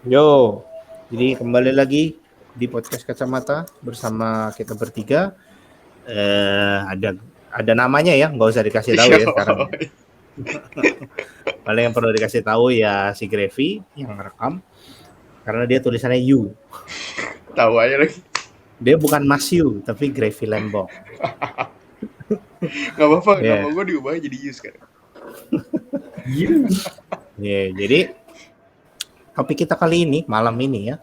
Yo, jadi kembali lagi di podcast Kacamata bersama kita bertiga. Ada namanya ya, nggak usah dikasih tahu ya sekarang. Paling yang perlu dikasih tahu ya si Grevi yang rekam, karena dia tulisannya You. Tahu aja lagi. Dia bukan Mas You, tapi Grevi Lembong. Gak apa-apa, Ya, nama gue diubah jadi Yus kan. jadi topik kita kali ini malam ini ya.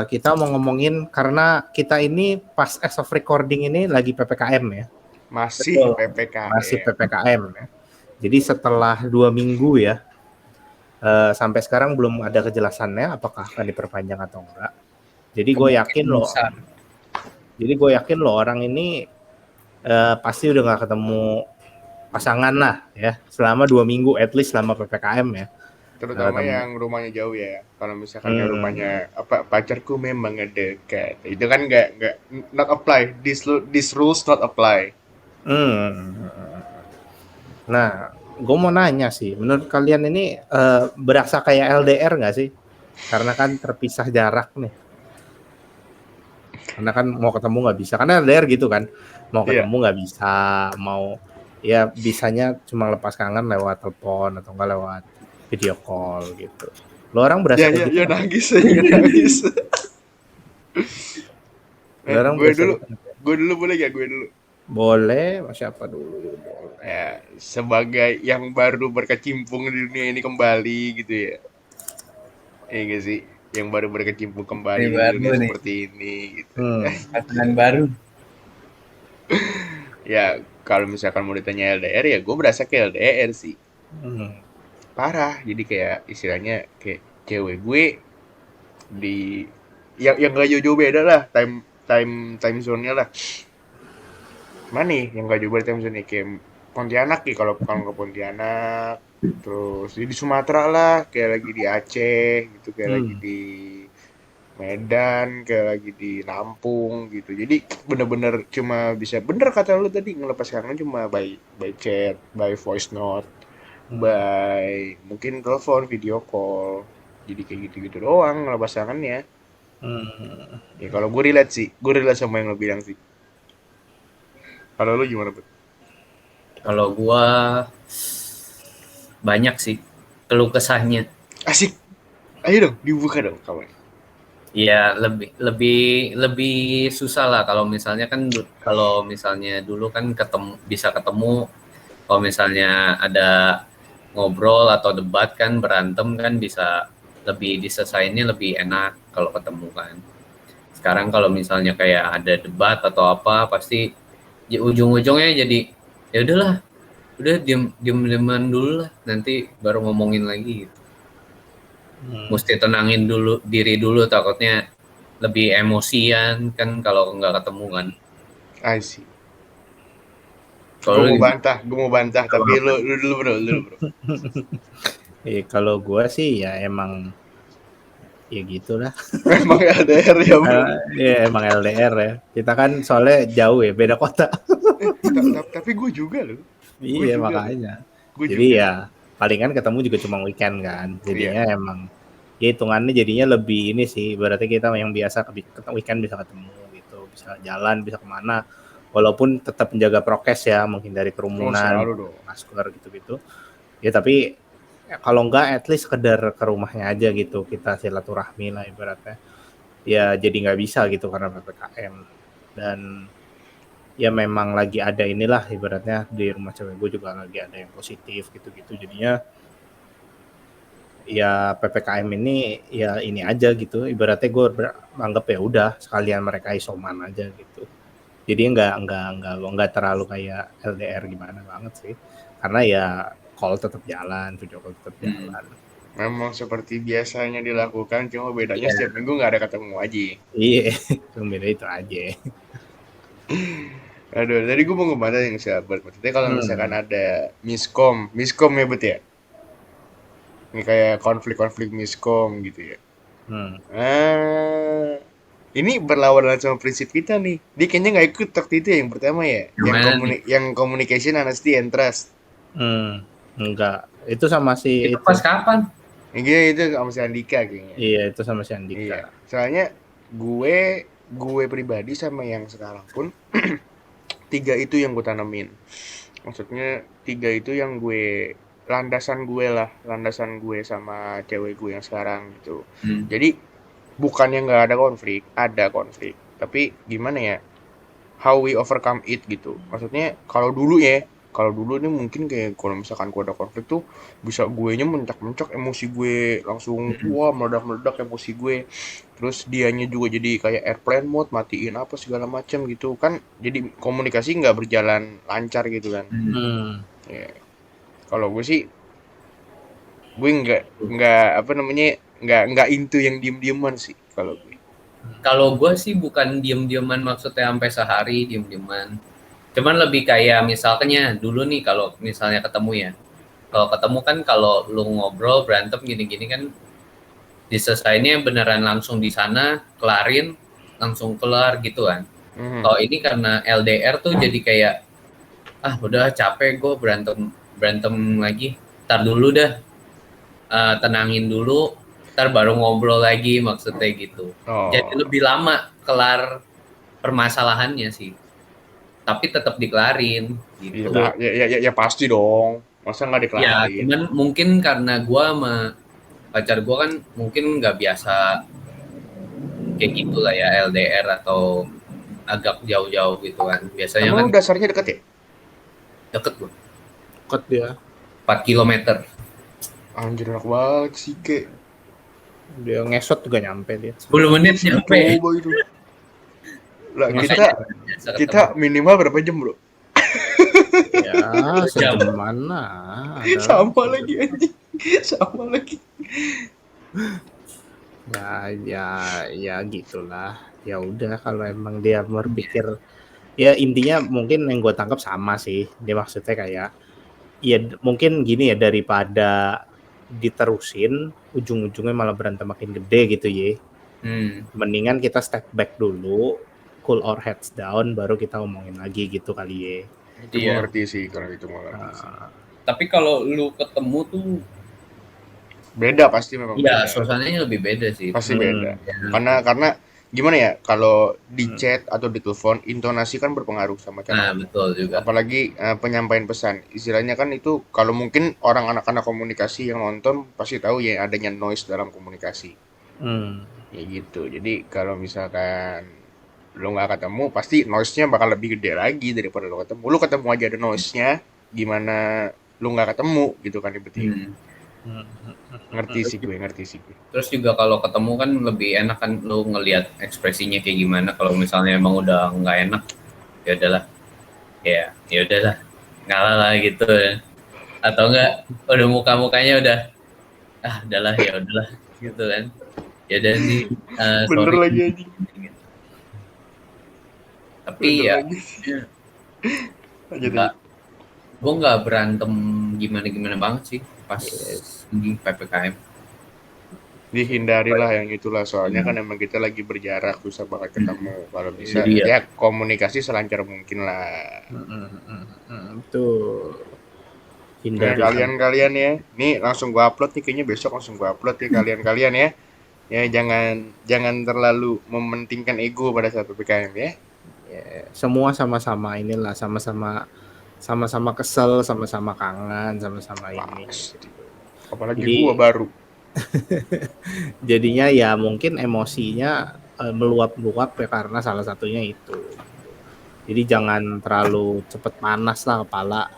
Kita mau ngomongin karena kita ini pas as of recording ini lagi PPKM ya. Masih Betul. Masih PPKM. PPKM ya. Jadi setelah 2 minggu ya, sampai sekarang belum ada kejelasannya apakah akan diperpanjang atau enggak. Jadi gue yakin loh. Jadi gue yakin loh orang ini pasti udah nggak ketemu pasangan lah ya selama 2 minggu at least selama PPKM ya. Terutama yang rumahnya jauh ya. Kalau misalkan yang rumahnya pacarku memang dekat, itu kan nggak not apply. This rules not apply. Nah, gue mau nanya sih, menurut kalian ini berasa kayak LDR nggak sih? Karena kan terpisah jarak nih. Karena kan mau ketemu nggak bisa, karena LDR gitu kan, mau ketemu nggak bisa, mau ya bisanya cuma lepas kangen lewat telepon atau enggak lewat video call gitu. Lo orang berasa kayak gitu? Ya nangis. Lo orang Gue berasa dulu, gitu? gue dulu boleh gak? Gue dulu. Boleh, siapa dulu? Boleh. Ya, sebagai yang baru berkecimpung di dunia ini kembali gitu ya. Iya gak sih? Yang baru berkecimpung kembali di dunia seperti ini gitu. Pasangan baru. Ya, kalau misalkan mau ditanya LDR ya gue berasa kayak LDR sih. Parah. Jadi kayak istilahnya kayak cewek gue di yang gak jauh-jauh beda lah time zone-nya lah. Mana nih yang gak jauh beda time zone-nya kayak Pontianak nih, kalau ke Pontianak, terus di Sumatera lah kayak lagi di Aceh gitu, kayak lagi di Medan, kayak lagi di Lampung gitu. Jadi bener-bener cuma bisa, bener kata lu tadi, ngelepas kangen cuma by chat, by voice note, by mungkin telepon, video call. Jadi kayak gitu-gitu doang ngelepas kangennya. Ya kalau gue relate sama yang lo bilang sih. Kalau lu gimana, Bud? Kalau gua banyak sih keluh kesahnya. Asik. Ayo dong, dibuka dong kawan. Ya lebih susah lah kalau misalnya kan, kalau misalnya dulu kan bisa ketemu, kalau misalnya ada ngobrol atau debat kan, berantem kan bisa lebih diselesainnya lebih enak kalau ketemu kan. Sekarang kalau misalnya kayak ada debat atau apa, pasti ujung-ujungnya jadi ya udahlah, udah diem-dieman dulu lah, nanti baru ngomongin lagi gitu. Mesti tenangin dulu diri dulu, takutnya lebih emosian kan kalau nggak ketemu kan. I see. Gue mau bantah, tapi lu dulu bro. Kalau gue sih ya emang ya gitulah. Emang LDR ya bro. Ya emang LDR ya. Kita kan soalnya jauh ya, beda kota. Tapi gue juga loh. Iya makanya. Jadi ya palingan ketemu juga cuma weekend kan. Jadinya emang ya hitungannya jadinya lebih ini sih. Berarti kita yang biasa weekend bisa ketemu gitu, bisa jalan, bisa kemana. Walaupun tetap menjaga prokes ya, menghindari kerumunan, masker gitu-gitu. Ya tapi ya, kalau enggak at least sekedar ke rumahnya aja gitu, kita silaturahmi lah ibaratnya. Ya jadi nggak bisa gitu karena PPKM. Dan ya memang lagi ada inilah ibaratnya di rumah cewek gue juga lagi ada yang positif gitu-gitu, jadinya ya PPKM ini ya ini aja gitu, ibaratnya gue anggap ya udah sekalian mereka isoman aja gitu, jadi nggak terlalu kayak LDR gimana banget sih, karena ya call tetap jalan, video call tetap jalan. Memang seperti biasanya dilakukan, cuma bedanya setiap minggu nggak ada ketemu aja. Iya, cuma beda itu aja. Aduh, tadi gue mau ngebantah yang sahabat. Maksudnya kalau misalkan ada miskom ya bet ya. Ini kayak konflik miskom gitu ya. Ini berlawanan sama prinsip kita nih. Dia kayaknya nggak ikut waktu itu yang pertama ya. Yang communication, honesty, and trust. Enggak. Itu sama si itu pas kapan? Iya itu sama si Andika kayaknya. Iya itu sama si Andika. Iya. Soalnya gue pribadi sama yang sekarang pun 3 itu yang gue tanemin. Maksudnya 3 itu yang landasan gue sama cewek gue yang sekarang gitu. Jadi bukannya nggak ada konflik, tapi gimana ya? How we overcome it gitu. Maksudnya kalau dulu ini mungkin kayak kalau misalkan gue ada konflik tuh bisa guenya mencak-mencak emosi gue langsung wah meledak-meledak emosi gue. Terus dianya juga jadi kayak airplane mode, matiin apa segala macam gitu kan. Jadi komunikasi nggak berjalan lancar gitu kan. Ya. Kalau gue sih gue nggak into yang diem-dieman sih kalau gue. Kalau gue sih bukan diem-dieman maksudnya sampai sehari diem-dieman. Cuman lebih kayak misalnya dulu nih kalau misalnya ketemu ya. Kalau ketemu kan kalau lu ngobrol berantem gini-gini kan diselesainnya beneran langsung di sana, kelarin, langsung kelar gitu kan. Kalau ini karena LDR tuh jadi kayak udah capek gue berantem lagi. Ntar dulu dah. Tenangin dulu, ntar baru ngobrol lagi maksudnya gitu. Jadi lebih lama kelar permasalahannya sih, tapi tetap dikelarin gitu. Ya pasti dong, masa nggak dikelarin? Ya cuman mungkin karena gue sama pacar gue kan mungkin nggak biasa kayak gitulah ya LDR atau agak jauh-jauh gitu kan. Biasanya emang kan dasarnya deket ya? Deket gue. Deket dia. 4 kilometer. Anjir enak banget sih Ke. Dia ngesot juga nyampe dia. 10 menit nyampe. Coba itu. Lah kita minimal berapa jam bro? Ya sejam mana? Sama lagi anjing. Sama lagi. Ya gitulah. Ya udah kalau emang dia berpikir ya intinya mungkin yang gue tangkap sama sih. Dia maksudnya kayak ya mungkin gini ya daripada diterusin ujung-ujungnya malah berantem makin gede gitu ya. Mendingan kita step back dulu, cool our heads down, baru kita ngomongin lagi gitu kali ya. Itu gue ngerti sih kalau itu mau ngerti sih. Tapi kalau lu ketemu tuh beda pasti memang. Iya, suasananya lebih beda sih. Pasti beda. Karena gimana ya, kalau di chat atau di telepon intonasi kan berpengaruh sama cara. Betul juga. Apalagi penyampaian pesan. Istilahnya kan itu kalau mungkin anak-anak komunikasi yang nonton pasti tahu ya adanya noise dalam komunikasi. Ya gitu. Jadi kalau misalkan lu nggak ketemu pasti noise-nya bakal lebih gede lagi daripada lu ketemu. Lu ketemu aja ada noise-nya, gimana lu nggak ketemu gitu kan berarti. Ngerti sih gue. Terus juga kalau ketemu kan lebih enak kan lu ngelihat ekspresinya kayak gimana. Kalau misalnya emang udah nggak enak, ya udahlah, ngalah lah gitu. Atau enggak udah mukanya udah udahlah gitu kan. Ya udah sih. Bener sorry. lagi anjing. Tapi ya, gue nggak berantem gimana banget sih pas di PPKM. Dihindarilah yang itulah, soalnya kan emang kita lagi berjarak, susah banget ketemu. Kalau bisa ya komunikasi selancar mungkin lah. Betul. Hindari kalian ya, nih langsung gua upload nih, kayaknya besok langsung gua upload nih kalian ya. Ya jangan terlalu mementingkan ego pada saat PPKM ya. Semua sama-sama inilah, sama-sama kesel, sama-sama kangen, sama-sama ini. Apalagi gua baru. Jadinya ya mungkin emosinya meluap-luap ya karena salah satunya itu. Jadi jangan terlalu cepat panas lah kepala.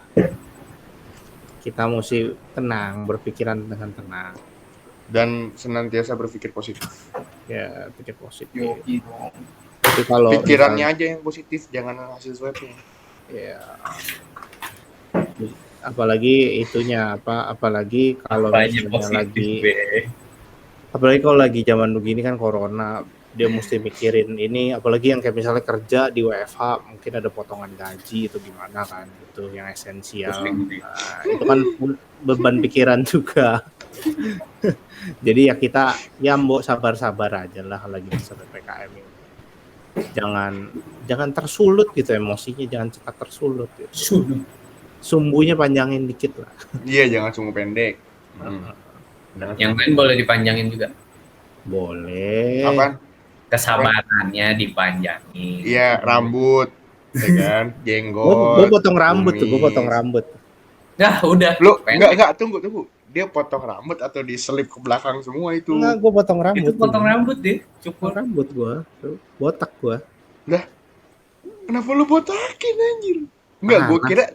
Kita mesti tenang, berpikiran dengan tenang. Dan senantiasa berpikir positif. Ya, pikir positif. Tapi kalau pikirannya aja yang positif, jangan hasil swabnya. Ya. Apalagi kalau misalnya apalagi kalau lagi zaman begini kan corona, dia mesti mikirin ini, apalagi yang kayak misalnya kerja di WFH mungkin ada potongan gaji itu gimana kan, itu yang esensial. Nah, itu kan beban pikiran juga. Jadi ya kita mbok sabar-sabar aja lah lagi masa PPKM ini. Jangan tersulut gitu emosinya, jangan cepat tersulut gitu. Sumbunya panjangin dikit lah. Iya, jangan sumbu pendek. Yang lain boleh dipanjangin juga. Boleh. Apaan? Kesabarannya dipanjangin. Iya, rambut, ya kan, jenggot. Gue potong rambut tuh, gue kumis. potong rambut. Nah, udah. Lu enggak, tunggu. Dia potong rambut atau diselip ke belakang semua itu? Enggak, gue potong rambut. Itu potong rambut deh, Potong rambut gue, botak gue. Lah, kenapa lu botakin anjir? Enggak,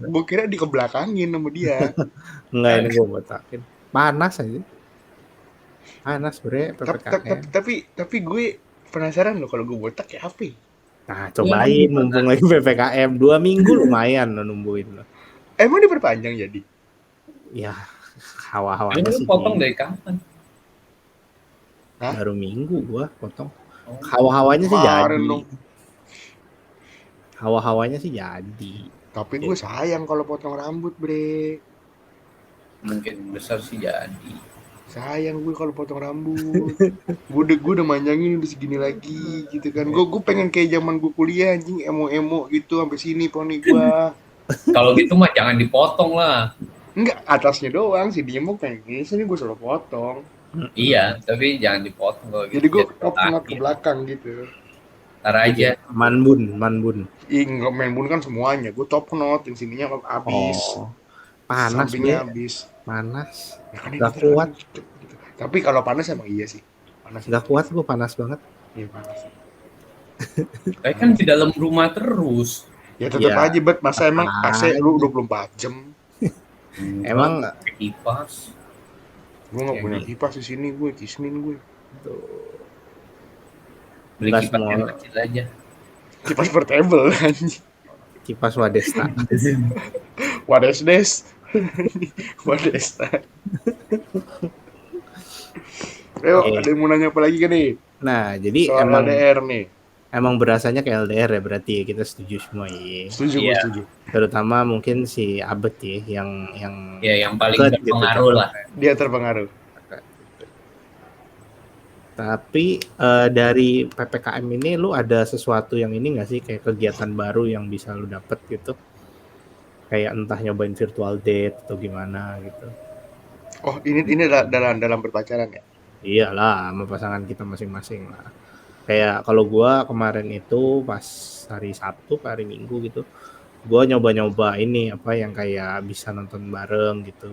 gue kira dikebelakangin sama dia. Enggak, ini gue botakin. Panas aja. Panas bre, PPKM. Tapi gue penasaran loh kalau gue botak kayak apa? Nah, cobain mumpung lagi PPKM 2 minggu lumayan lo nungguin lo. Emang diperpanjang jadi? Ya, hawa-hawanya sih. Potong dari kapan? Baru minggu gua potong. Hawa-hawanya sih jadi. Hawa-hawanya sih jadi. Tapi gue sayang kalau potong rambut, bre. Mungkin besar sih jadi. Sayang gue kalau potong rambut. gue udah manjangin udah segini lagi gitu kan. Gue pengen kayak zaman gue kuliah anjing, emo gitu sampai sini poni gue. Kalau gitu mah jangan dipotong lah. Enggak, atasnya doang sih dia mau pengen sini gue selalu potong. Iya, tapi jangan dipotong kalau gitu. Jadi gue potong ke belakang gitu. Ntar aja. Manbun. Enggak manbun kan semuanya. Gue top knot yang sininya habis. Panas sampingnya habis. Panas. Ya kan gak kuat. Gitu. Tapi kalau panas emang iya sih. Panas. Gak kuat gue, panas banget. Iya panas. Kayak kan di dalam rumah terus. Ya tetap aja bet, masa emang AC lu 24 jam. Emang kipas. Gue nggak punya kipas di sini, gue kismin gue. Beli kipas yang kecil aja. Kipas portable anjing. Kipas Wadesta. Wadesdes. Ayo, ada yang mau nanya apa lagi kan nih? Nah, jadi soal emang LDR nih. Emang berasanya kayak LDR ya berarti ya, kita setuju semua ya. Setuju. Terutama mungkin si Abed ya yang paling berpengaruh gitu, lah. Dia terpengaruh. Tapi dari PPKM ini lu ada sesuatu yang ini nggak sih, kayak kegiatan baru yang bisa lu dapet gitu? Kayak entah nyobain virtual date atau gimana gitu. Oh, ini dalam berpacaran ya? Iyalah, sama pasangan kita masing-masing lah. Kayak kalau gua kemarin itu pas hari Sabtu ke hari Minggu gitu, gua nyoba-nyoba ini apa yang kayak bisa nonton bareng gitu,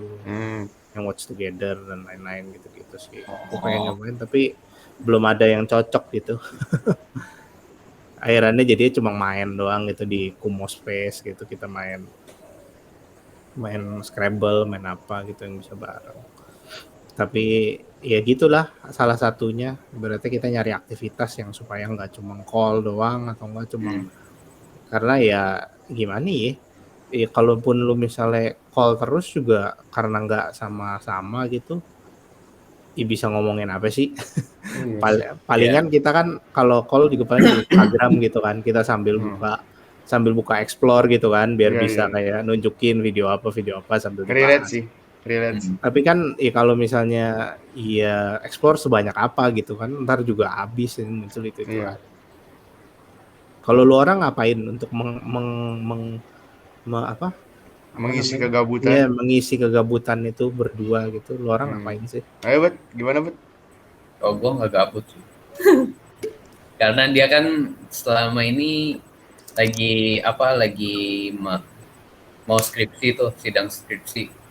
yang watch together dan lain-lain gitu sih. Gua pengen nyobain tapi belum ada yang cocok gitu. Akhirnya jadinya cuma main doang gitu di Kumo Space gitu, kita main Scrabble, main apa gitu yang bisa bareng. Tapi ya gitulah salah satunya, berarti kita nyari aktivitas yang supaya nggak cuma call doang atau nggak cuma karena ya gimana ya kalaupun lu misalnya call terus juga karena nggak sama-sama gitu ya bisa ngomongin apa sih. Palingan kita kan kalau call juga paling di Instagram gitu kan, kita sambil buka explore gitu kan biar bisa kayak nunjukin video apa sambil relate sih. Tapi kan ya kalau misalnya ya explore sebanyak apa gitu kan, ntar juga habis ini muncul itu kan. Kalau lu orang ngapain untuk mengisi kegabutan? Iya, mengisi kegabutan itu berdua gitu. Lu orang ngapain sih? Ayo Bet, gimana Bet? Oh, gua nggak gabut sih. Karena dia kan selama ini lagi mau skripsi tuh, sidang skripsi.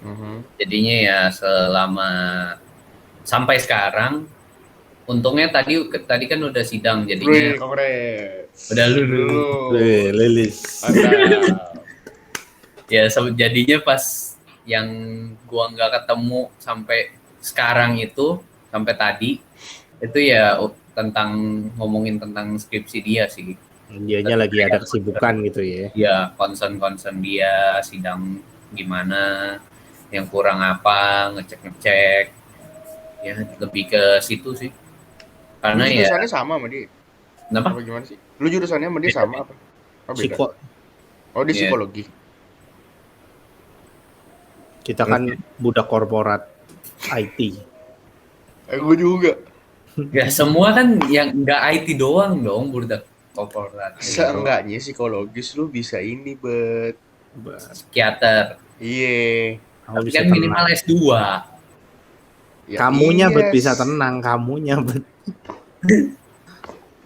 Jadinya ya selama sampai sekarang untungnya tadi kan udah sidang jadinya udah lulus. Ya jadinya pas yang gua nggak ketemu sampai sekarang itu sampai tadi itu ya ngomongin tentang skripsi dia sih. Dianya lagi ada kesibukan gitu ya. Ya concern dia sidang gimana, yang kurang apa, ngecek ya lebih ke situ sih. Karena lu jurusannya sama sama dia? Kenapa? Apa gimana sih? Lu jurusannya sama dia sama apa? Oh dia psikologi. Kita kan budak korporat IT. Gue juga. Ya semua kan yang nggak IT doang dong budak korporat. Seenggaknya psikologis lu bisa ini Bet. Psikiater. Iya. Tapi kan minimal S2. Ya, Kamunya iya. Bet bisa tenang, kamunya Bet.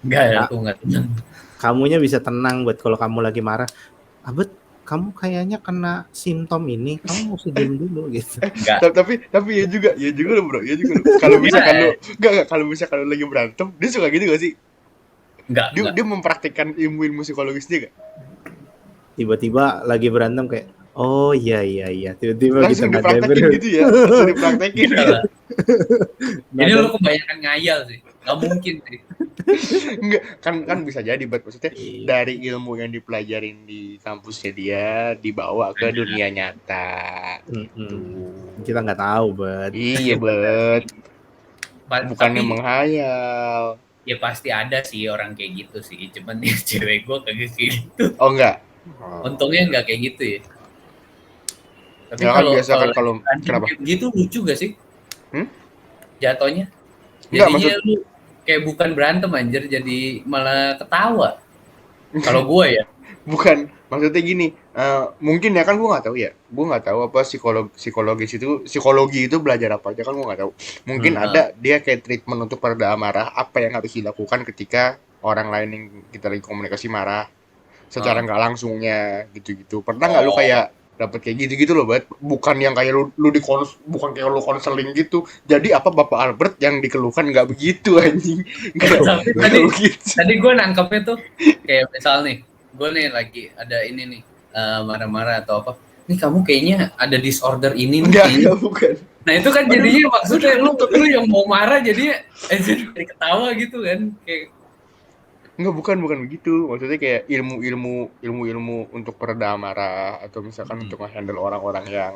Enggak, aku enggak tenang. Kamunya bisa tenang Bet kalau kamu lagi marah. Bet, kamu kayaknya kena simptom ini, kamu mesti diem dulu gitu. Enggak. Tapi ya juga lo bro, ya juga lo. Kalau misalkan lo, enggak, kalau misalkan lo lagi berantem, dia suka gitu gak sih? Enggak. Dia mempraktikkan ilmu psikologis dia gak? Tiba-tiba lagi berantem kayak, oh iya, tiba-tiba kita Langsung nggak ada dipraktekin gitu ya, langsung dipraktekin Enggak gitu. lah. Ini lo kebanyakan ngayal sih. Gak mungkin sih. Enggak, kan bisa jadi buat maksudnya Iya. dari ilmu yang dipelajarin di kampusnya dia dibawa ke dunia nyata. Gitu. Kita nggak tahu, Bet. Iya, Bet. Bukannya Tapi menghayal. ya pasti ada sih orang kayak gitu sih. Cuman ya cewek gue kayak gitu. Oh enggak. Untungnya enggak kayak gitu ya. Tapi Ya kan biasa kan kalau kenapa? Gitu lucu gak sih? Jatuhnya. Enggak, Jadinya lu kayak bukan berantem anjir, jadi malah ketawa. Kalau gue ya. Bukan, maksudnya gini, mungkin ya kan gue nggak tahu apa psikologi itu belajar apa aja kan gue nggak tahu. Mungkin ada dia kayak treatment untuk peredam marah, apa yang harus dilakukan ketika orang lain yang kita lagi komunikasi marah secara nggak langsungnya gitu-gitu. Pernah nggak lu kayak dapet kayak gitu-gitu loh, Bet? Bukan yang kayak bukan kayak lu konseling gitu. Jadi apa Bapak Albert yang dikeluhkan nggak begitu anjing. Tadi gue nangkepnya tuh kayak misal nih, gue nih lagi ada ini nih marah-marah atau apa. Nih kamu kayaknya ada disorder ini nih. Enggak, bukan. Nah itu kan jadinya maksudnya lu yang mau marah jadinya jadi ketawa gitu kan. Kayak Enggak, bukan begitu. Maksudnya kayak ilmu untuk peredam marah atau misalkan untuk nge-handle orang-orang yang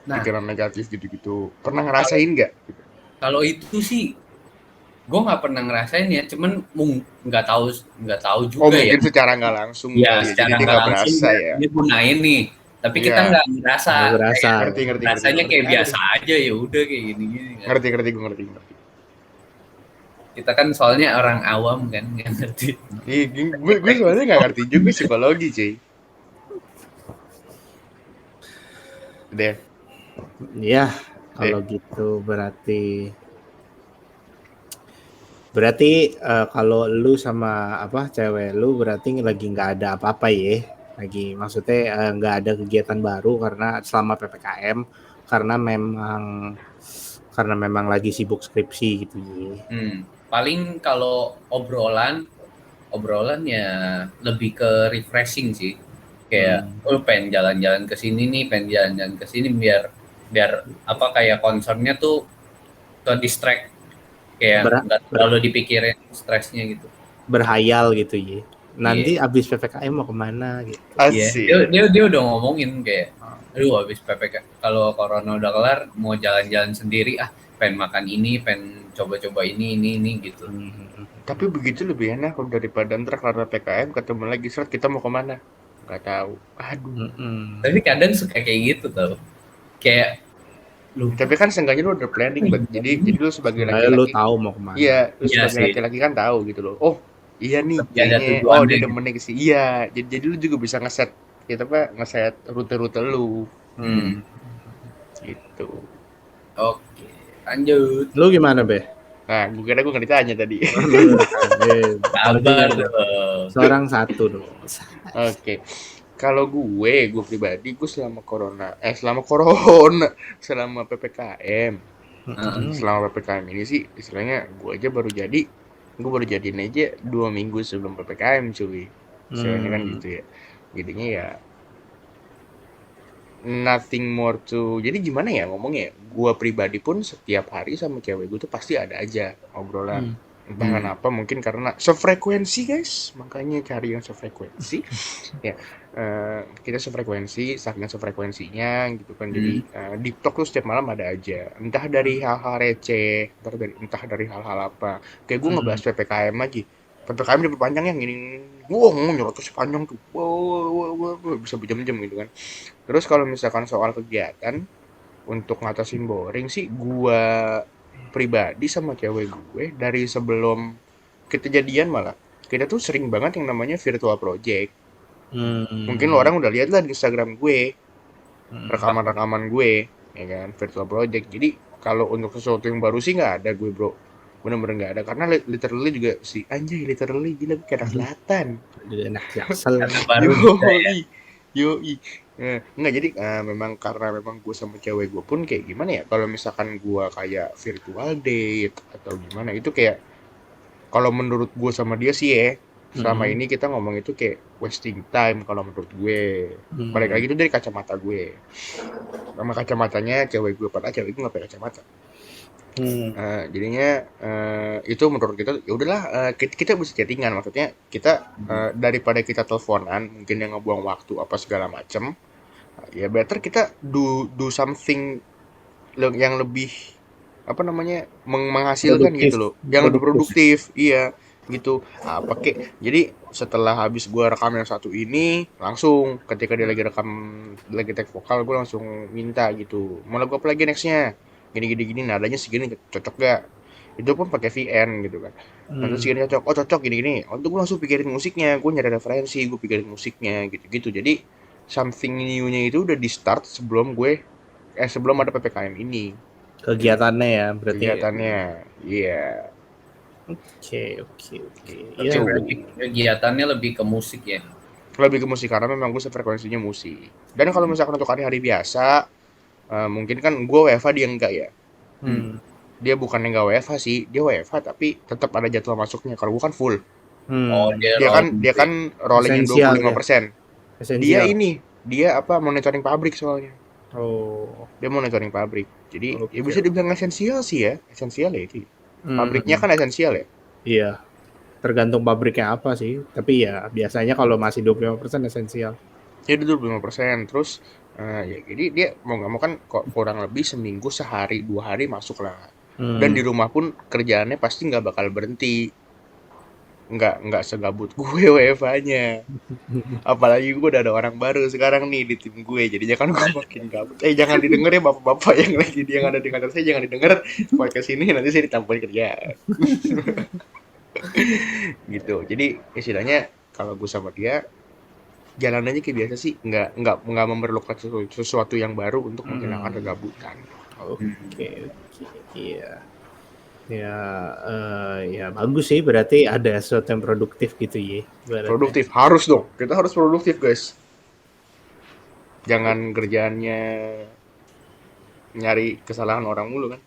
pikiran negatif gitu-gitu. Pernah ngerasain nggak? Kalau itu sih gue nggak pernah ngerasain ya, cuman nggak tahu juga ya. Mungkin secara nggak langsung ya, secara jadi nggak berasa ya. Dia gunain nih, tapi kita nggak ngerasa. Ngerti. Rasanya kayak biasa aja, ya udah kayak gini. Ngerti, gue ngerti. Kita kan soalnya orang awam kan, nggak ngerti. Gue soalnya nggak ngerti juga psikologi cuy. Deh. Ya, kalau gitu berarti kalau lu sama cewek lu berarti lagi nggak ada apa-apa ya, lagi maksudnya nggak ada kegiatan baru karena selama PPKM karena memang lagi sibuk skripsi gitu ya. Paling kalau obrolan ya lebih ke refreshing sih, kayak pengen jalan-jalan ke sini nih, biar apa kayak concernnya tuh ke distract, kayak nggak terlalu dipikirin stresnya gitu. Berhayal gitu ya. Nanti abis PPKM mau kemana gitu. Dia udah ngomongin kayak, aduh abis PPKM kalau corona udah kelar mau jalan-jalan sendiri, pengen makan ini, pengen coba-coba ini gitu. Tapi begitu lebih enak daripada ntar kelar PPKM ketemu lagi kita mau kemana? Nggak tahu. Aduh. Tapi kadang suka kayak gitu tau. Kayak tapi kan seenggaknya lu udah planning, jadi lu sebagai laki-laki lu tahu mau kemana. Iya, lu sebagai laki-laki kan tahu gitu loh. Oh iya nih, kayaknya dia demennya ke sini. Iya, jadi lu juga bisa ngeset rute-rute lu. Gitu. Oke, lanjut. Lu gimana, Be? Nah, gue kira gue nggak ditanya tadi. Sabar dong. Seorang satu dong. Oke. Kalau gue pribadi, gue selama PPKM, selama PPKM ini sih, istilahnya gue baru jadiin aja 2 minggu sebelum PPKM, cuy. Istilahnya kan gitu ya. Jadinya ya nothing more to. Jadi gimana ya ngomongnya? Gue pribadi pun setiap hari sama cewek gue tuh pasti ada aja obrolan. Entah kenapa, mungkin karena sefrekuensi guys, makanya cari yang sefrekuensi. Ya, kita sefrekuensi, saking sefrekuensinya gitu kan. Jadi deep talk tuh setiap malam ada aja. Entah dari hal-hal receh, entah dari hal-hal apa. Kayak gue ngebahas PPKM lagi. PPKM diperpanjang yang ini. Nyerocos panjang tuh. Wow, bisa berjam-jam gitu kan. Terus kalau misalkan soal kegiatan untuk ngatasin boring sih, gue pribadi sama cewek gue dari sebelum kita jadian malah kita tuh sering banget yang namanya virtual project. Mungkin lo orang udah lihat lah di Instagram gue rekaman gue ya kan, virtual project. Jadi kalau untuk sesuatu yang baru sih nggak ada gue bro, bener-bener nggak ada karena literally juga si anjay literally gila kayak anak selatan. Jadi anak Jaksel. Karena baru juga ya. Yoi. Enggak jadi memang karena memang gue sama cewek gue pun kayak gimana ya kalau misalkan gue kayak virtual date atau gimana itu kayak kalau menurut gue sama dia sih ya selama ini kita ngomong itu kayak wasting time kalau menurut gue. Balik lagi itu dari kacamata gue. Sama kacamatanya cewek gue padahal cewek gue nggak pakai kacamata. Jadinya itu menurut kita ya udahlah kita bisa chattingan maksudnya kita daripada kita teleponan mungkin yang ngebuang waktu apa segala macem ya better kita do something yang lebih apa namanya menghasilkan Produktif. gitu loh yang lebih produktif iya gitu pakai jadi setelah habis gue rekam yang satu ini langsung ketika dia lagi rekam lagi take vokal gue langsung minta gitu mau lagu apa lagi nextnya gini nadanya segini cocok gak itu pun pakai VN gitu kan nanti segini cocok cocok gini untuk gue langsung pikirin musiknya gue nyari referensi gue pikirin musiknya gitu jadi something new-nya itu udah di start sebelum ada PPKM ini kegiatannya ya berarti kegiatannya iya oke Ya, kegiatannya lebih ke musik ya lebih ke musik karena memang gue sefrekuensinya musik dan kalau misalkan untuk hari-hari biasa mungkin kan gue WFH dia enggak ya dia bukannya enggak WFH sih dia WFH tapi tetap ada jadwal masuknya kalau gue kan full dia kan rolling 25% ya? dia monitoring pabrik soalnya dia monitoring pabrik jadi ya bisa dibilang esensial sih ya esensial ya itu pabriknya kan esensial ya iya tergantung pabriknya apa sih tapi ya biasanya kalau masih 25% esensial ya 25% terus ya jadi dia mau nggak mau kan kok kurang lebih seminggu sehari 2 hari masuk lah dan di rumah pun kerjaannya pasti nggak bakal berhenti nggak segabut gue WFH-nya apalagi gue udah ada orang baru sekarang nih di tim gue jadinya kan gue makin gabut jangan didengar ya bapak-bapak yang lagi dia ada di kantor saya jangan didengar podcast ini nanti saya ditambahin kerjaan gitu jadi istilahnya kalau gue sama dia jalan aja kayak biasa sih nggak memerlukan sesuatu yang baru untuk menghilangkan kegabutan oke iya ya bagus sih berarti ada sesuatu yang produktif gitu ya berarti. Produktif harus dong kita harus produktif guys jangan kerjaannya nyari kesalahan orang mulu kan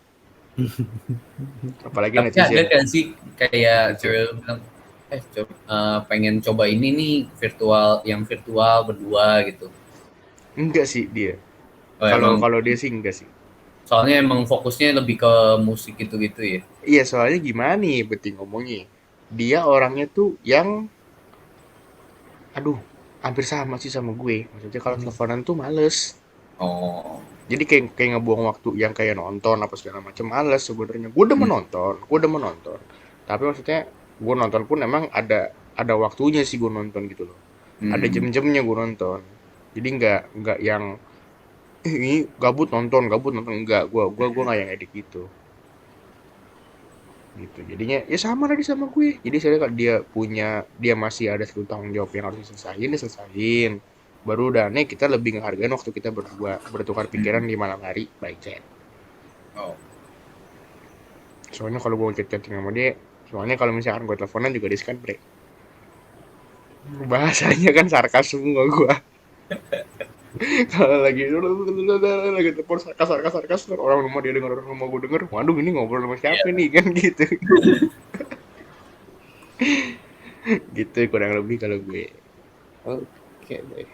apalagi tapi ada kan sih kayak cewek bilang pengen coba ini nih virtual berdua gitu enggak sih dia kalau dia sih enggak sih soalnya emang fokusnya lebih ke musik gitu-gitu ya iya soalnya gimana nih beting ngomongnya dia orangnya tuh yang hampir sama sih sama gue maksudnya kalau teleponan tuh males jadi kayak ngebuang waktu yang kayak nonton apa segala macam males sebenarnya gue udah menonton tapi maksudnya gue nonton pun emang ada waktunya sih gue nonton gitu loh ada jam-jamnya gue nonton jadi nggak yang ini gabut nonton enggak gue nggak yang edit gitu jadinya ya sama lagi sama gue jadi saya kalau dia masih ada satu tanggung jawab yang harus diselesain baru udah nih kita lebih ngehargain waktu kita berdua bertukar pikiran di malam hari by chat soalnya kalau gue chatting sama dia soalnya kalau misalkan gue teleponan juga diskan break bahasanya kan sarkas semua gue kalau lagi telepon sarkas orang rumah dia dengar orang rumah gue denger waduh ini ngobrol sama siapa nih kan gitu gitu kurang lebih kalau gue oke deh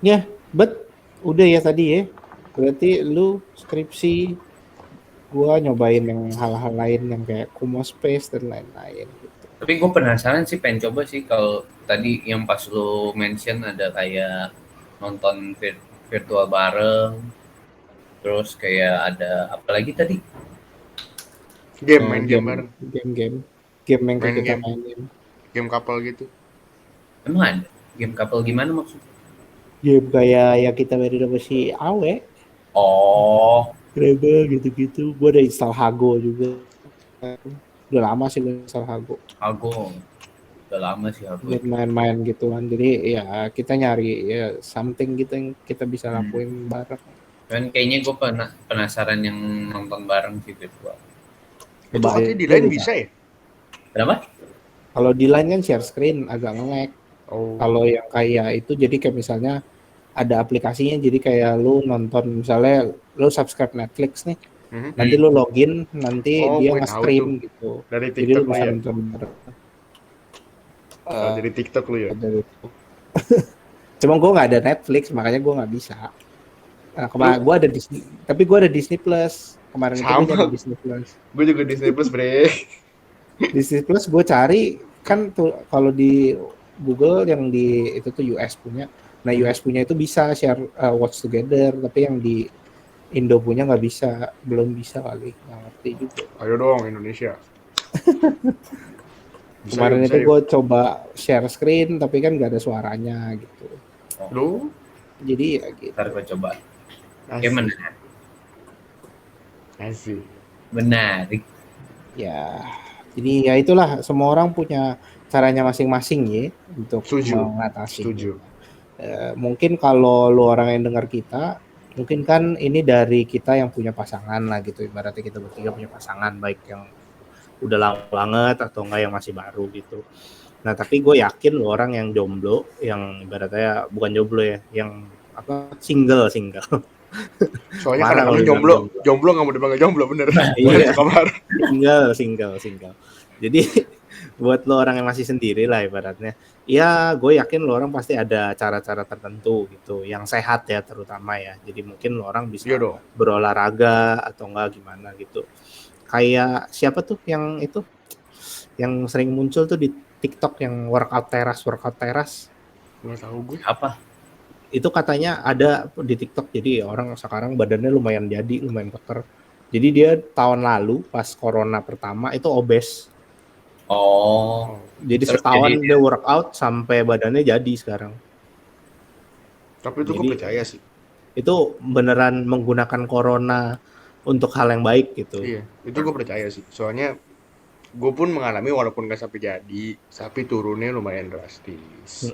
ya udah ya tadi ya berarti lu skripsi gua nyobain yang hal-hal lain yang kayak Kumo Space dan lain-lain gitu. Tapi gue penasaran sih pengen coba sih kalau tadi yang pas lu mention ada kayak nonton virtual bareng terus kayak ada apa lagi tadi main game bareng game yang kita mainin game couple gitu emang ada game couple gimana maksudnya game kayak ya kita mainin sama si Awe Rebel gitu-gitu gue ada install Hago juga udah lama sih gue install Hago udah lama sih Hago main-main gitu kan jadi ya kita nyari ya something gitu yang kita bisa lakuin bareng Cuman kayaknya gue penasaran yang nonton bareng sih virtual. Itu katanya di Line bisa ya? Kenapa? Kalau di Line kan share screen agak nge-lag. Oh. Kalau yang kayak itu jadi kayak misalnya ada aplikasinya, jadi kayak lu nonton misalnya lu subscribe Netflix nih, nanti lu login, nanti dia nge-stream gitu. Dari Jadi lu TikTok bisa ya? nonton Dari TikTok lu ya? Cuma gue nggak ada Netflix, makanya gue nggak bisa. Nah, kemarin gue ada Disney, tapi gue ada Disney Plus. Kemarin itu gue nyari Disney Plus. Gue juga Disney Plus, bre. Disney Plus gue cari kan tuh kalau di Google yang di itu tuh US punya. Nah US punya itu bisa share watch together, tapi yang di Indo punya nggak bisa, belum bisa kali, nggak ngerti juga. Ayo dong Indonesia. Kemarin itu gue coba share screen, tapi kan nggak ada suaranya gitu. Lu? Jadi ya gitu. Ntar gue coba. Gimana? Asik. Menarik. Ya, jadi ya itulah, semua orang punya caranya masing-masing ya untuk mengatasi. Setuju. Mungkin kalau lu orang yang dengar kita, mungkin kan ini dari kita yang punya pasangan lah gitu, ibaratnya kita bertiga punya pasangan, baik yang udah lama banget atau enggak yang masih baru gitu. Nah tapi gue yakin lu orang yang jomblo, yang ibaratnya bukan jomblo ya, yang apa single. Soalnya kadang-kadang jomblo nggak mau dipanggil jomblo, bener. Iya. Single. Jadi buat lo orang yang masih sendiri lah ibaratnya, ya gue yakin lo orang pasti ada cara-cara tertentu gitu, yang sehat ya terutama ya. Jadi mungkin lo orang bisa berolahraga atau enggak gimana gitu. Kayak siapa tuh yang itu, yang sering muncul tuh di TikTok yang workout teras. Nggak tahu gue. Apa? Itu katanya ada di TikTok, jadi orang sekarang badannya lumayan keker. Jadi dia tahun lalu pas corona pertama itu obes. Oh. Jadi setahun dia workout sampai badannya jadi sekarang. Tapi itu gue percaya sih. Itu beneran menggunakan corona untuk hal yang baik gitu. Iya, itu gue percaya sih. Soalnya gue pun mengalami walaupun gak sampai jadi, tapi turunnya lumayan drastis.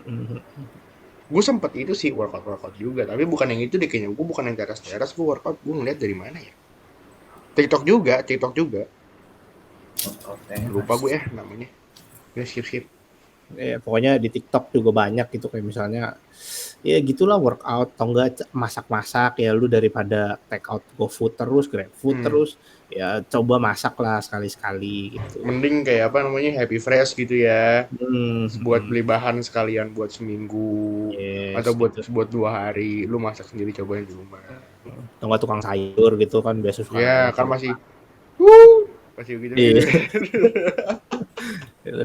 Gue sempet itu sih workout juga, tapi bukan yang itu deh kayaknya. Gue bukan yang teras, gue workout, gue ngeliat dari mana ya? TikTok juga. Lupa gue namanya. Ya skip. Ya, pokoknya di TikTok juga banyak gitu, kayak misalnya ya gitulah workout atau enggak masak ya, lu daripada take out GoFood terus, GrabFood terus, ya coba masak lah sekali-sekali gitu. Mending kayak apa namanya Happy Fresh gitu ya. Buat beli bahan sekalian buat seminggu atau buat 2 hari, lu masak sendiri cobain di rumah. Atau enggak tukang sayur gitu kan biasa suka. Ya kan masih gitu. Iya.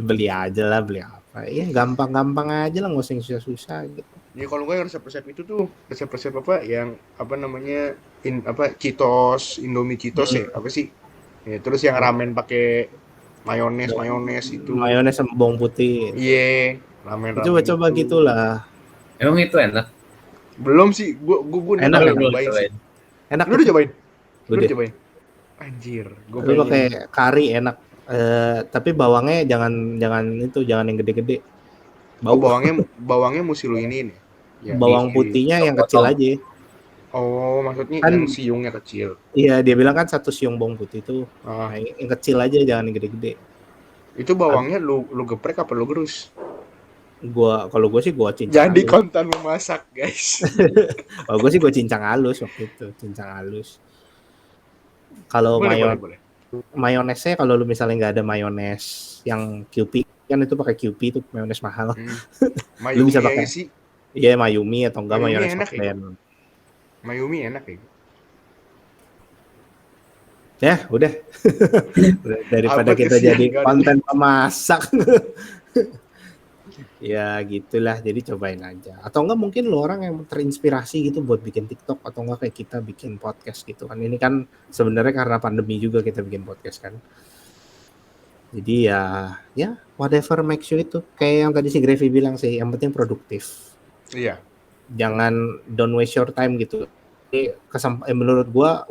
Beli aja beli apa. Ya gampang-gampang aja lah, nggak usah susah-susah gitu. Ya kalau gue resep-resep itu tuh, resep-resep apa yang apa namanya Cheetos, Indomie Cheetos ya, apa sih? Ya, terus yang ramen pakai mayones itu. Mayones sama bawang putih. Iya, ramen. Coba-coba gitulah. Emang itu enak? Belum sih, gue enak cobain sih. Enak. Lu udah cobain? Udah cobain? Anjir, gue pakai kari enak. Tapi bawangnya jangan yang gede-gede. Bawangnya mesti lu ini nih. Ya, bawang putihnya yang kecil aja. Oh, maksudnya kan, yang siungnya kecil. Iya, dia bilang kan 1 siung bawang putih itu. Nah, yang kecil aja, jangan yang gede-gede. Itu bawangnya lu geprek apa lu gerus? Kalau gue sih gue cincang. Jadi konten memasak, guys. Kalau gue sih gue cincang halus waktu itu, Kalau mayonesnya, kalau lu misalnya nggak ada mayones yang Kewpie, kan itu pakai Kewpie itu mayones mahal. Lu bisa pakai sih. Iya, Mayumi atau enggak mayones Hotman. Mayumi enak ya. Ya, udah. Daripada kita jadi konten pemasak. Ya gitulah, jadi cobain aja. Atau enggak mungkin lo orang yang terinspirasi gitu buat bikin TikTok, atau enggak kayak kita bikin podcast gitu kan. Ini kan sebenarnya karena pandemi juga kita bikin podcast kan. Jadi ya whatever makes you itu. Kayak yang tadi si Gravy bilang sih, yang penting produktif. Iya. Jangan don't waste your time gitu. Jadi menurut gua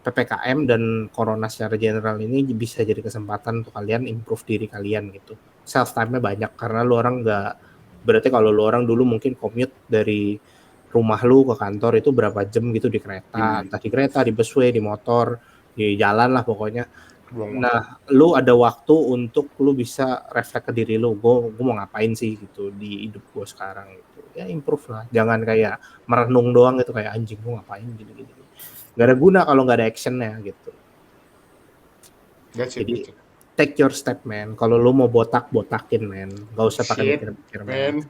PPKM dan corona secara general ini bisa jadi kesempatan untuk kalian improve diri kalian gitu. Self time-nya banyak karena lu orang nggak, berarti kalau lu orang dulu mungkin commute dari rumah lu ke kantor itu berapa jam gitu di kereta, entah di kereta, di busway, di motor, di jalan lah pokoknya. Nah, lu ada waktu untuk lu bisa reflect ke diri lu, gue mau ngapain sih gitu di hidup gue sekarang gitu. Ya improve lah, jangan kayak merenung doang gitu kayak anjing gue ngapain gini-gini. Gak ada guna kalau gak ada actionnya gitu. Jadi take your step man. Kalau lu mau botakin man, gak usah pakai mikir-mikir man.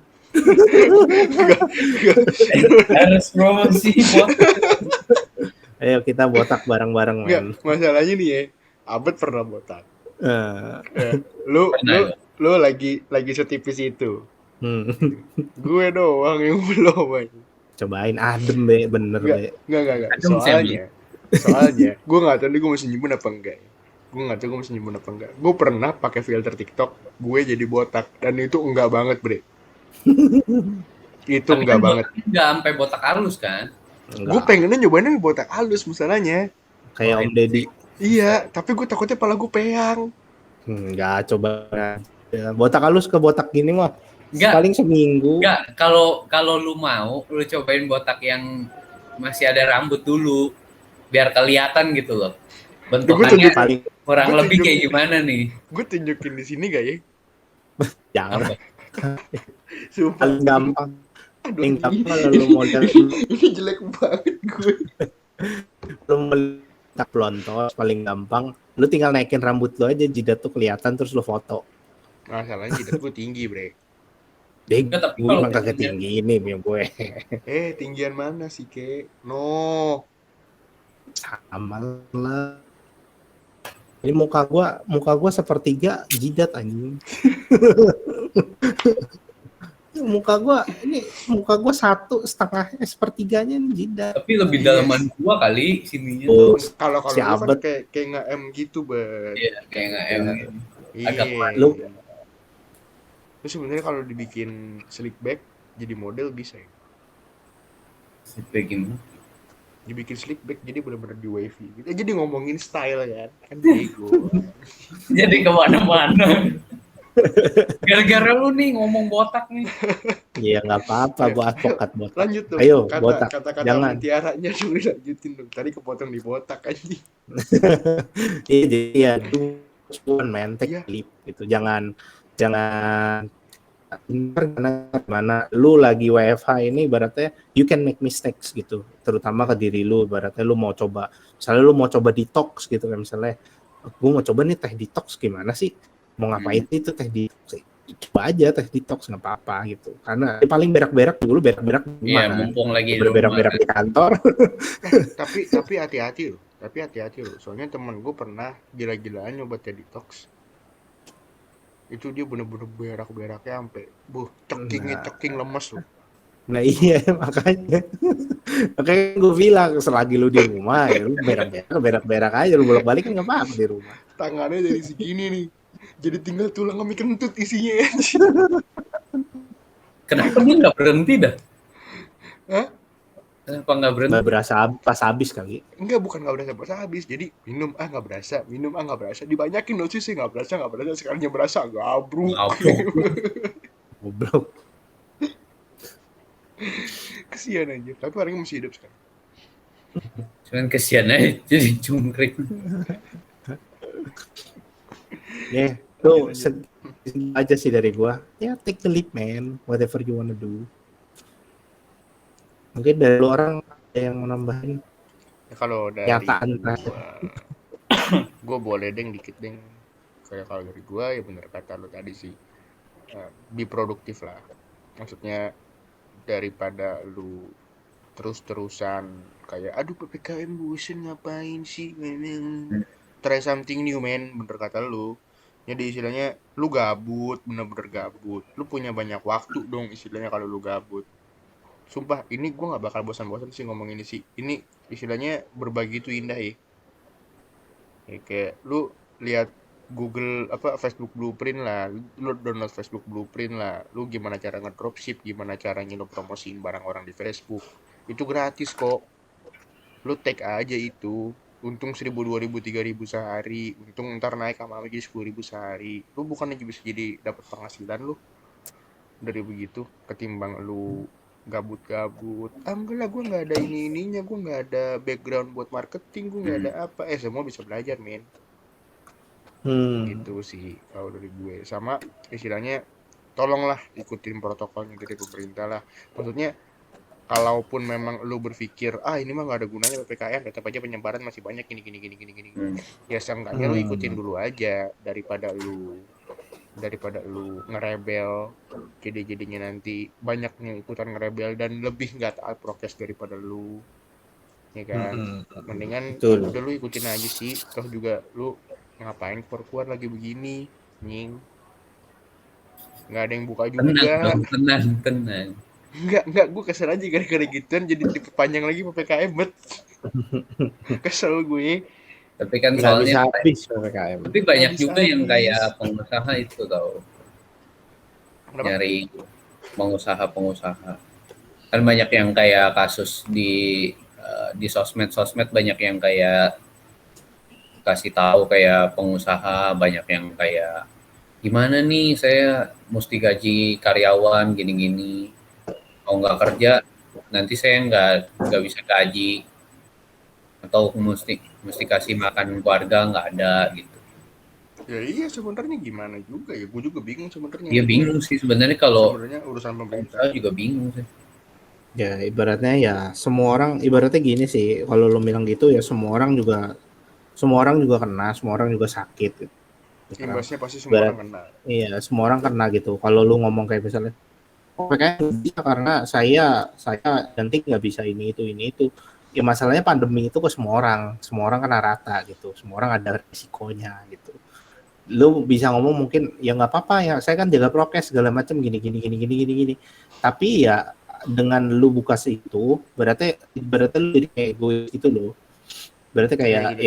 Harus promosi botak. Ayo kita botak bareng-bareng man. Masalahnya nih ya, Abed pernah botak. Lu lagi setipis itu. Gue doang yang belum aja. Cobain adem be, bener be. Enggak. Soalnya gue nggak tahu nih gue masih nyimpen apa enggak. Gue pernah pakai filter TikTok, gue jadi botak dan itu enggak banget bre. Itu enggak banget. Enggak sampai botak halus kan? Gue pengennya nyobainnya botak halus masalahnya. Kayak Om Deddy. Iya, tapi gue takutnya pala gue peyang. Enggak, coba ya, botak halus ke botak gini mah. Enggak. Paling seminggu. Enggak, kalau lu mau, lu cobain botak yang masih ada rambut dulu, biar kelihatan gitu loh. Bentukannya kurang lebih kayak gimana nih? Gue tunjukin di sini gak ya? Jangan. Sumpah. Paling gampang. Aduh, lu model ini jelek banget gue. Lu meletak pelontos paling gampang. Lu tinggal naikin rambut lu aja, jidat tuh kelihatan terus lu foto. Masalahnya jidat gue tinggi bre. Tapi gue emang kagak tinggi ini gue. Tinggian mana sih ke? No. Sama lah. Ini muka gua sepertiga jidat anjing. muka gua 1,5 sepertiganya jidat. Tapi lebih dalaman gua kali sininya. Kalau si Abed kayak nge-M gitu, Bang. Iya, kayak nge-M gitu. Agak lu. Terus sebenarnya kalau dibikin slick back jadi model bisa ya. Slick back gimana? Dibikin slick back jadi benar-benar di wavy gitu. Jadi ngomongin style kan bego. Jadi kemana-mana. Gara-gara lu nih ngomong botak nih. Iya nggak apa-apa, gua advokat botak. Lanjut tuh. Ayo botak. Jangan. Mutiaranya dulu lanjutin dong. Tadi kepotong di botak aja. Iya itu cuman mentek clip gitu. Jangan karena lu lagi WFH ini ibaratnya you can make mistakes gitu, terutama ke diri lu. Ibaratnya lu mau coba, misalnya lu mau coba detox gitu kan, misalnya gue mau coba nih teh detox gimana sih, mau ngapain itu teh detox, coba aja teh detox nggak apa-apa gitu, karena paling berak-berak dulu, berak-berak iya, mumpung lagi berak-berak di kantor. tapi hati-hati loh, soalnya temen gue pernah gila-gilaan nyoba teh detox. Itu dia bener-bener berak-beraknya sampai ceking lemes loh. Nah iya makanya gue bilang selagi lu di rumah ya lu berak-berak aja, lu bolak-balik kan nggak apa-apa di rumah. Tangannya dari segini nih, jadi tinggal tulang kami kentut isinya. Kenapa dia nggak berhenti dah? Hah? Kenapa nggak berhenti? Nggak berasa pas habis kali. Enggak, bukan nggak berasa pas habis. Jadi minum nggak berasa. Dibanyakin dosisnya nggak berasa. Sekalinya berasa gabruk. Goblok. Kesian aja. Tapi orangnya masih hidup sekarang. Cuman kesian aja jadi cungkring. Ya, tuh aja sih dari gua. Ya take the leap man, whatever you wanna do. Mungkin dari lu orang yang mau nambahin. Ya, kalau dari gue boleh dikit kayak kalau dari gue ya bener kata lo tadi sih, be produktif lah, maksudnya daripada lu terus-terusan kayak aduh PPKM bosen ngapain sih, try something new man, bener kata lu. Jadi istilahnya lu gabut, bener-bener gabut, lu punya banyak waktu dong istilahnya kalau lu gabut. Sumpah, ini gue gak bakal bosan-bosan sih ngomong ini sih. Ini istilahnya berbagi itu indah ya. Kayak lu lihat Google Facebook Blueprint lah. Lu download Facebook Blueprint lah. Lu gimana cara nge-dropship, gimana caranya lu promosiin barang orang di Facebook. Itu gratis kok. Lu tag aja itu. Untung 1.000, 2.000, 3.000 sehari. Untung ntar naik sama lagi 10.000 sehari. Lu bukannya bisa jadi dapat penghasilan lu dari begitu, ketimbang lu gabut-gabut. Enggak lah, gue nggak ada ininya, gue nggak ada background buat marketing, gue nggak ada apa. Semua bisa belajar, men. Gitu sih kalau dari gue. Sama istilahnya, tolonglah ikutin protokolnya dari pemerintah lah. Maksudnya, kalaupun memang lu berpikir ini mah nggak ada gunanya PPKM, tetap aja penyebaran masih banyak gini gini gini gini gini. Ya seenggaknya lu ikutin dulu aja, daripada lu ngerebel, jadinya nanti banyaknya ikutan ngerebel dan lebih nggak taat prokes daripada lu, ya kan. Mendingan Betul. udah lu ikutin aja sih, toh juga lu ngapain keluar lagi begini, nying, nggak ada yang buka juga. Tenang. Enggak, gue kesel aja gara-gara gituan jadi diperpanjang lagi PPKM, bet. Kesel gue. Tapi kan Nggak soalnya bisa habis PPKM. tapi banyak Nggak bisa juga yang habis. kayak pengusaha itu tau, Kenapa? nyari pengusaha. Kan banyak yang kayak kasus di sosmed banyak yang kayak kasih tahu kayak pengusaha, banyak yang kayak gimana nih saya mesti gaji karyawan gini-gini, kalau nggak kerja nanti saya nggak bisa gaji, atau mesti kasih makan keluarga nggak ada gitu. Ya iya, sebenarnya gimana juga ya, gue juga bingung sebenarnya. Dia bingung sih sebenarnya, kalau sebenarnya urusan pemerintah. saya juga bingung sih. Ya ibaratnya ya semua orang, ibaratnya gini sih, kalau lo bilang gitu ya semua orang juga kena, semua orang juga sakit gitu. Imbasnya pasti semua orang kena. Iya, semua orang kena gitu. Kalau lu ngomong kayak misalnya, PPKM bisa karena saya nanti nggak bisa ini itu. Ya masalahnya pandemi itu ke semua orang kena rata gitu, semua orang ada risikonya gitu. Lu bisa ngomong mungkin ya nggak apa-apa ya, saya kan jaga prokes segala macam gini. Tapi ya dengan lu buka situ, berarti lu jadi kayak gue gitu loh. Berarti kayak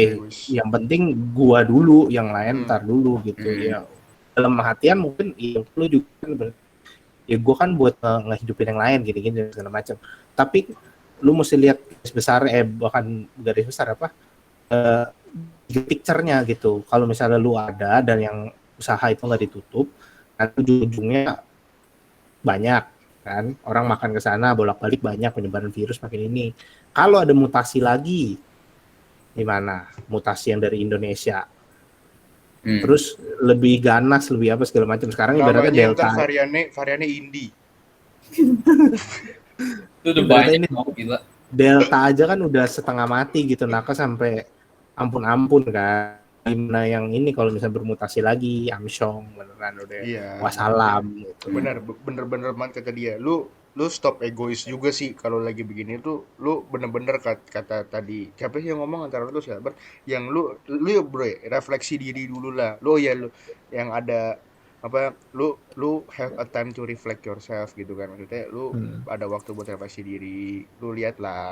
yang penting gua dulu, yang lain ntar dulu gitu. Ya dalam hatian mungkin ya lu juga kan, ya gua kan buat ngehidupin yang lain gini segala macam. Tapi lu mesti lihat garis besar, bahkan garis besar apa, picture-nya gitu. Kalau misalnya lu ada dan yang usaha itu nggak ditutup, nanti ujung-ujungnya banyak kan orang makan ke sana bolak-balik, banyak penyebaran virus makin ini. Kalau ada mutasi lagi, gimana? Mutasi yang dari Indonesia, terus lebih ganas, lebih apa segala macam. Sekarang ibaratnya Delta. Variannya Indi. Itu udah banyak gila. Delta aja kan udah setengah mati gitu, nakes sampai ampun kan. Gimana yang ini kalau misalnya bermutasi lagi, Amsyong beneran udah wassalam gitu. Bener banget kata dia. Lu stop egois juga sih kalau lagi begini tuh. Lu bener-bener kata tadi siapa sih yang ngomong antara lu siapa yang lu ya bro, refleksi diri dulu lah. Lu yang ada apa, lu have a time to reflect yourself gitu kan, maksudnya lu ada waktu buat refleksi diri. Lu lihat lah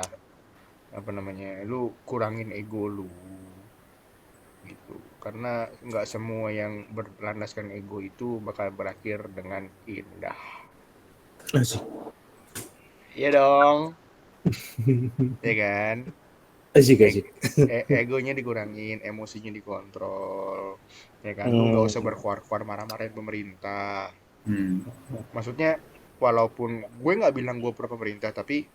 apa namanya, lu kurangin ego lu gitu, karena nggak semua yang berlandaskan ego itu bakal berakhir dengan indah. Asik. Iya dong. Ya kan? Asik. Egonya dikurangin, emosinya dikontrol, ya kan? Lu nggak usah berkuar-kuar marah-marahin pemerintah. Maksudnya walaupun gue nggak bilang gue pro pemerintah, tapi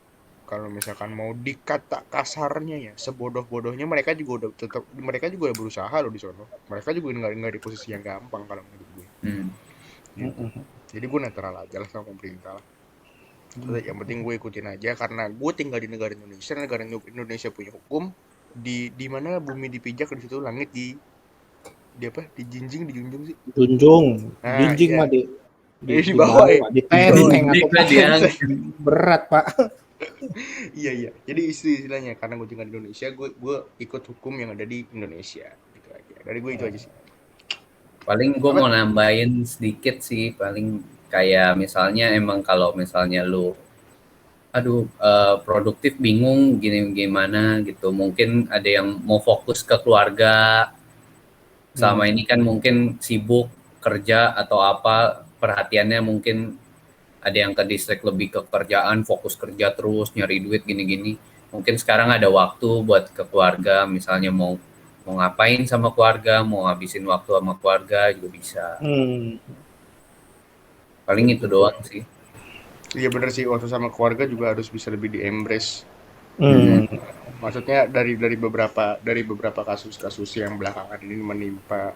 kalau misalkan mau dikata kasarnya ya, sebodoh-bodohnya mereka juga udah berusaha loh di sono. Mereka juga nggak di posisi yang gampang kalau menurut gue. Gitu. Jadi gue netral aja lah sama pemerintah lah. Yang penting gue ikutin aja, karena gue tinggal di negara Indonesia punya hukum. Di mana bumi dipijak, di situ langit di dijunjung sih. Junjung mah di bawah ya. Di tenteng atau berat pak. Iya. Jadi istilahnya karena gue tinggal di Indonesia, gue ikut hukum yang ada di Indonesia gitu aja. Dari gue itu aja sih. Paling gue mau nambahin sedikit sih, paling kayak misalnya emang kalau misalnya lu produktif bingung gimana gitu, mungkin ada yang mau fokus ke keluarga selama ini kan mungkin sibuk kerja atau apa, perhatiannya mungkin ada yang ke distract lebih ke kerjaan, fokus kerja terus nyari duit gini-gini. Mungkin sekarang ada waktu buat ke keluarga, misalnya mau ngapain sama keluarga, mau ngabisin waktu sama keluarga juga bisa. Paling itu doang sih. Iya bener sih, waktu sama keluarga juga harus bisa lebih di-embrace. Maksudnya dari beberapa kasus-kasus yang belakangan ini menimpa,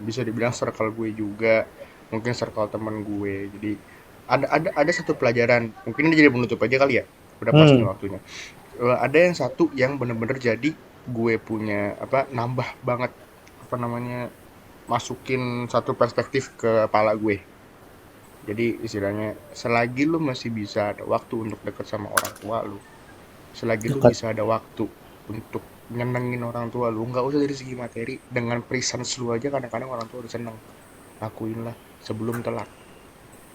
bisa dibilang circle gue juga, mungkin circle teman gue. Jadi ada satu pelajaran, mungkin ini jadi penutup aja kali ya. Udah pas nih waktunya. Ada yang satu yang bener-bener jadi gue punya nambah banget masukin satu perspektif ke kepala gue. Jadi istilahnya selagi lu masih bisa ada waktu untuk deket sama orang tua lu, selagi lu bisa ada waktu untuk nyenengin orang tua lu, nggak usah dari segi materi, dengan presence lu aja kadang-kadang orang tua udah seneng. Lakuin lah sebelum telat.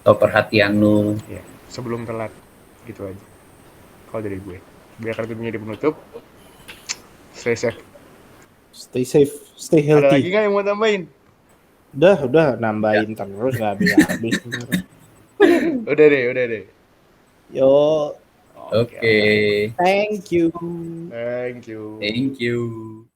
Atau perhatian lu. Ya, sebelum telat. Gitu aja. Kalau dari gue. Biar kartu menjadi penutup. Stay safe. Stay safe, stay healthy. Ada lagi nggak yang mau tambahin? Udah nambahin terus nggak habis. Udah deh. Yo. Oke. Thank you. Thank you. Thank you.